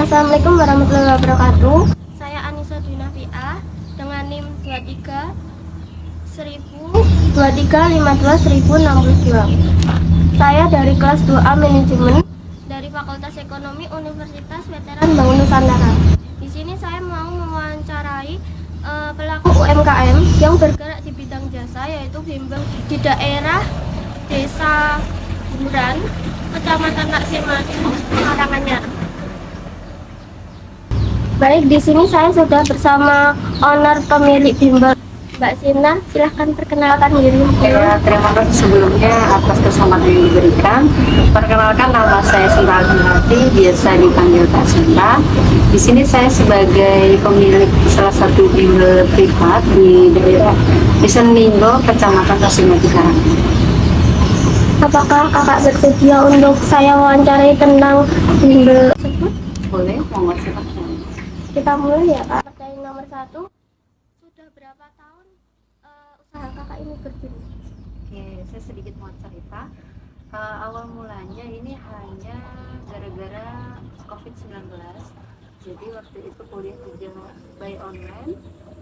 Assalamualaikum warahmatullahi wabarakatuh. Saya Anissa Dwi Nafiah dengan NIM 23 1052 1062. Saya dari kelas 2A Manajemen dari Fakultas Ekonomi Universitas Veteran Bangun Nusantara. Di sini saya mau mewawancarai pelaku UMKM yang bergerak di bidang jasa, yaitu bimbel di daerah Desa Buran, Kecamatan Naksimati, Karanganyar. Baik, di sini saya sudah bersama owner pemilik bimbel, Mbak Sina. Silahkan perkenalkan diri. Ya, terima kasih sebelumnya atas kesempatan yang diberikan. Perkenalkan, nama saya Sinta Alhamati, biasa dipanggil Kak Sinta. Di sini saya sebagai pemilik salah satu bimbel privat di daerah Desa Ninggo, Kecamatan Naksimati, Karanganyar. Apakah kakak bersedia untuk saya wawancarai tentang bimbel tersebut? Boleh, monggo silakan. Kita mulai ya, Kak. Pertanyaan nomor 1, sudah berapa tahun usaha kakak ini berdiri? Oke, saya sedikit mau cerita. Awal mulanya ini hanya gara-gara COVID-19. Jadi waktu itu kuliah juga by online,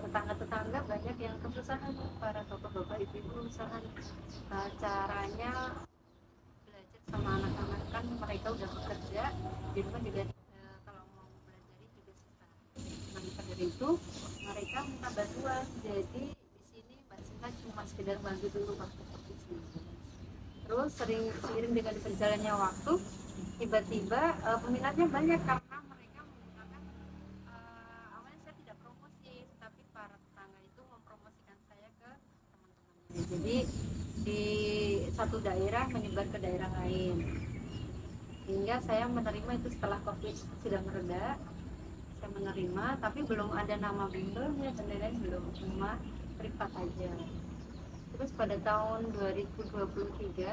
tetangga-tetangga banyak yang kesusahan, para bapak-bapak ibu-ibu misalkan caranya belajar sama anak-anak, kan mereka udah bekerja di rumah juga, kalau mau belajar juga susah. Nah, maka dari itu mereka minta bantuan. Jadi di sini Mbak Sinta cuma sekedar bantu dulu waktu COVID-19. Terus seiring dengan berjalannya waktu, tiba-tiba peminatnya banyak karena mereka menggunakan, awalnya saya tidak promosi, tapi para tetangga itu mempromosikan saya ke teman-temannya. Jadi di satu daerah menyebar ke daerah lain, hingga saya menerima itu setelah COVID sudah mereda. Saya menerima, tapi belum ada nama bimbelnya dan lain-lain, belum, cuma privat aja. Terus pada tahun 2023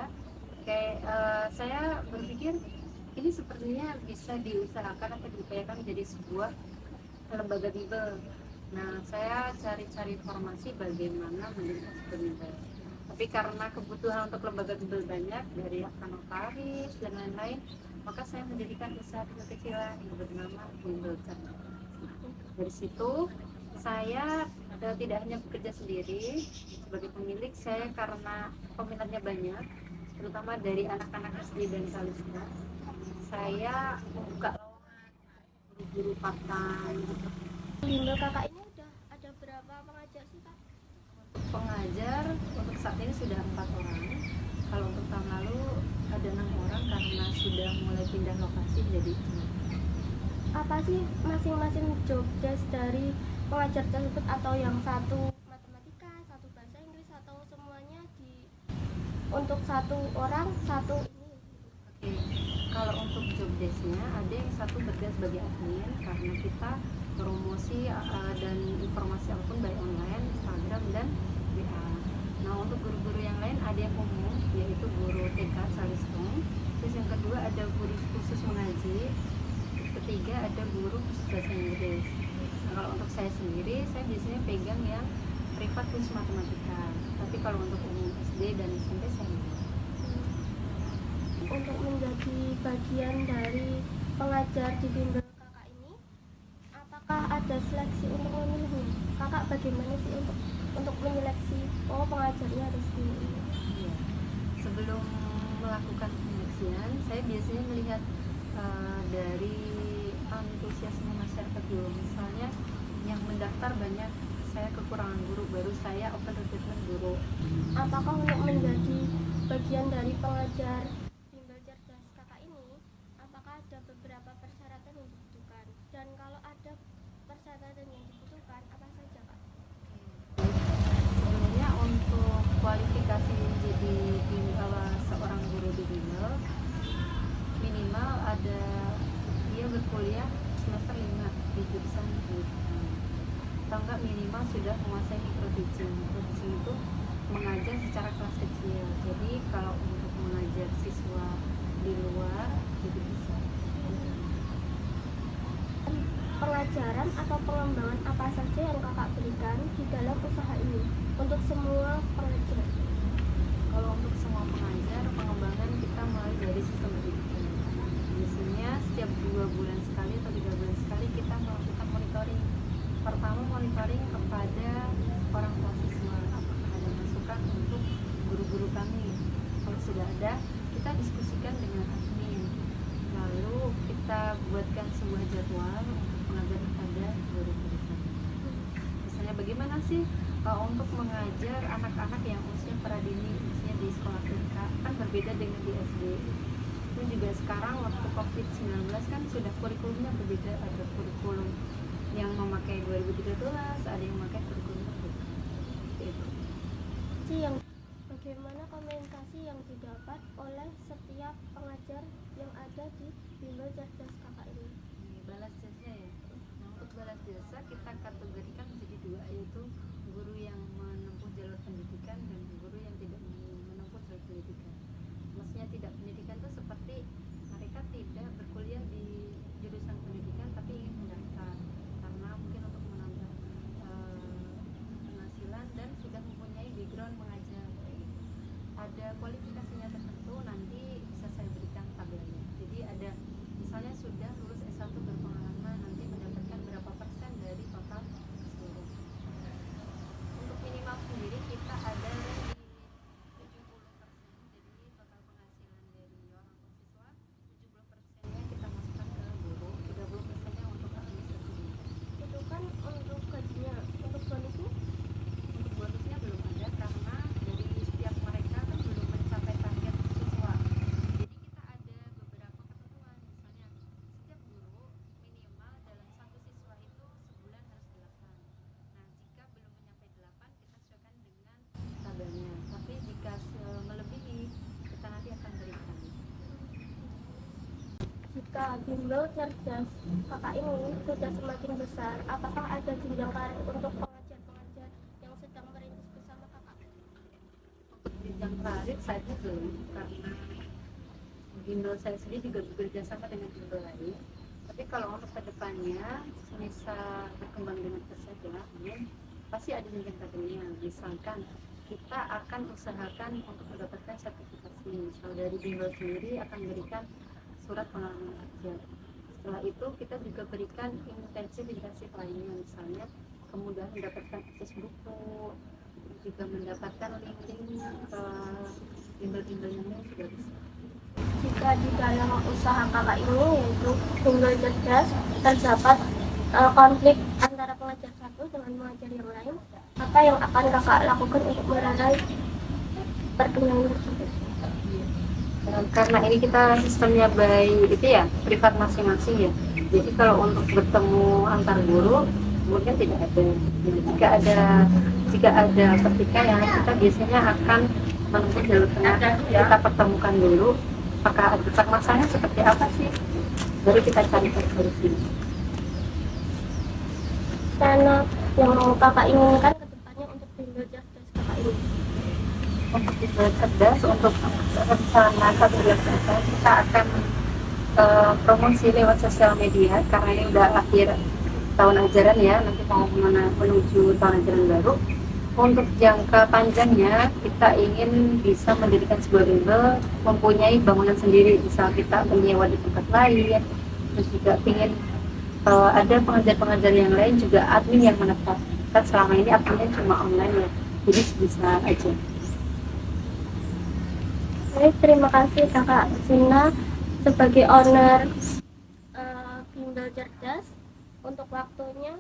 saya berpikir ini sepertinya bisa diusahakan atau diupayakan menjadi sebuah lembaga bimbel. Nah, saya cari-cari informasi bagaimana mendirikan sebuah bimbel. Tapi karena kebutuhan untuk lembaga bimbel banyak dari notaris dan lain-lain, maka saya mendirikan usaha kecil-kecilan yang bernama Bimbel Cat. Dari situ saya tidak hanya bekerja sendiri sebagai pemilik, saya karena peminatnya banyak, terutama dari anak-anak SD dan Kalista, saya membuka lowongan guru-guru part-time. Bimbel kakak ini udah ada berapa pengajar sih, Kak? Untuk pengajar untuk saat ini sudah 4 orang. Kalau untuk tahun lalu ada 6 orang karena sudah mulai pindah lokasi jadi. Apa sih masing-masing job desk dari pengajar tersebut, atau yang satu matematika, satu bahasa Inggris, atau semuanya untuk satu orang satu ini? Oke, kalau untuk job desk-nya ada yang satu bertugas sebagai admin karena kita promosi dan informasi apapun baik online, Instagram dan WA. Nah, untuk guru-guru yang lain ada yang umum, yaitu guru TK Salistung. Terus yang kedua ada guru khusus mengaji. Ketiga ada guru khusus bahasa Inggris. Nah, kalau untuk saya sendiri, saya biasanya pegang yang privat khusus matematika. Tapi kalau untuk umum SD dan SMP saya enggak. Untuk menjadi bagian dari pengajar di bimbel kakak ini, apakah ada seleksi untuk memilihnya? Kakak bagaimana sih untuk menyeleksi pengajarnya harus ini? Iya. Sebelum melakukan penyeleksian, saya biasanya melihat dari antusiasme masyarakat dulu. Misalnya yang mendaftar banyak, saya kekurangan guru, baru saya open recruitment guru. Apakah untuk menjadi bagian dari pengajar bimbel cerdas kakak ini, apakah ada beberapa persyaratan yang dibutuhkan? Dan kalau ada persyaratan yang dibutuhkan, apa saja, Kak? Sebenarnya untuk kualifikasi menjadi seorang guru di bimbel, minimal ada dia berkuliah semester 5 di jurusan pendidikan, atau enggak minimal sudah menguasai micro teaching. Itu mengajar secara kelas kecil, jadi kalau untuk mengajar siswa di luar itu bisa. Pengajaran atau pengembangan apa saja yang kakak berikan di dalam usaha ini untuk semua pengajar? Kalau untuk semua pengajar, pengembangan kita mulai dari sistem pendidikan. Biasanya setiap 2 bulan sekali atau 3 bulan monitoring kepada orang tua siswa, apakah ada masukan untuk guru-guru kami. Kalau sudah ada, kita diskusikan dengan admin, lalu kita buatkan sebuah jadwal untuk mengajar kepada guru-guru kami. Misalnya bagaimana sih untuk mengajar anak-anak yang usia pradini, usia di sekolah TK, kan berbeda dengan di SD. Dan juga sekarang waktu COVID-19 kan sudah kurikulumnya berbeda, ada kurikulum yang memakai 2013, ada yang memakai kurikulum berbeda. Itu. Yang bagaimana komunikasi yang didapat oleh setiap pengajar yang ada di Bimbel Cerdas Kakak ini? Balas jasa ya. Nah, untuk balas jasa kita kategorikan menjadi dua, yaitu guru yang menempuh jalur pendidikan dan guru yang tidak menempuh jalur pendidikan. Maksudnya tidak pendidikan itu seperti mereka tidak berkuliah di jurusan pendidikan tapi ingin mendaftar karena mungkin untuk menambah penghasilan dan sudah mempunyai background mengajar. Ada kualifikasinya tertentu, nanti bisa saya berikan tabelnya. Jadi ada misalnya sudah lulus S1 berpengalaman, nanti mendapatkan berapa persen dari total keseluruhan. Untuk minimal sendiri kita ada di 70%. Jadi total penghasilan dari orang tua siswa 70%-nya kita masukkan ke guru, 30%-nya untuk administrasi. Itu kan untuk gajinya, untuk bonusnya? Untuk bonusnya belum ada karena dari setiap mereka kan belum mencapai target siswa. Jadi kita ada beberapa ketentuan, misalnya setiap guru minimal dalam satu siswa itu sebulan harus 8. Nah, jika belum mencapai 8 kita sesuaikan dengan tabelnya. Tapi jika melebihi kita nanti akan berikan. Jika Bimbel Cerdas Kakak ini sudah semakin besar, apakah ada jenjang karir untuk pengajar-pengajar yang sedang merintis bersama Kakak? Untuk jenjang karir saat ini belum, karena bimbel saya sendiri juga bekerja sama dengan bimbel lain. Tapi kalau untuk kedepannya, semisal berkembang dengan pesat ya, pasti ada jenjang karirnya. Misalkan kita akan usahakan untuk mendapatkan sertifikasi. Misal dari bimbel sendiri akan memberikan surat pengalaman kerja. Setelah itu kita juga berikan intensif lainnya, misalnya kemudahan mendapatkan akses buku, juga mendapatkan link-link ke bimbel-bimbel yang lain juga bisa. Jika di dalam usaha Kakak ini, yaitu Bimbel Cerdas, terdapat konflik antara pengajar satu dengan pengajar yang lain, apa yang akan Kakak lakukan untuk melerai perkembangan tersebut? Karena ini kita sistemnya by itu ya, privat masing-masing ya. Jadi kalau untuk bertemu antar guru mungkin tidak ada. Jika ada pertikaian, kita biasanya akan menempuh jalur tengah. Kita pertemukan dulu apakah ada masalahnya seperti apa sih, baru kita carikan solusi. Karena yang Kakak inginkan ke depannya untuk Bimbel Cerdas Kakak ini? Untuk bimbel cerdas, untuk rencana 1 bulan ke depan kita akan promosi lewat sosial media karena ini udah akhir tahun ajaran ya, nanti mau menuju tahun ajaran baru. Untuk jangka panjangnya kita ingin bisa mendirikan sebuah bimbel mempunyai bangunan sendiri, misal kita menyewa di tempat lain, terus juga ingin ada pengajar-pengajar yang lain juga admin yang menetap. Kan selama ini adminnya cuma online ya, jadi bisa aja. Baik, terima kasih Kakak Zina sebagai owner Bimbel Cerdas untuk waktunya.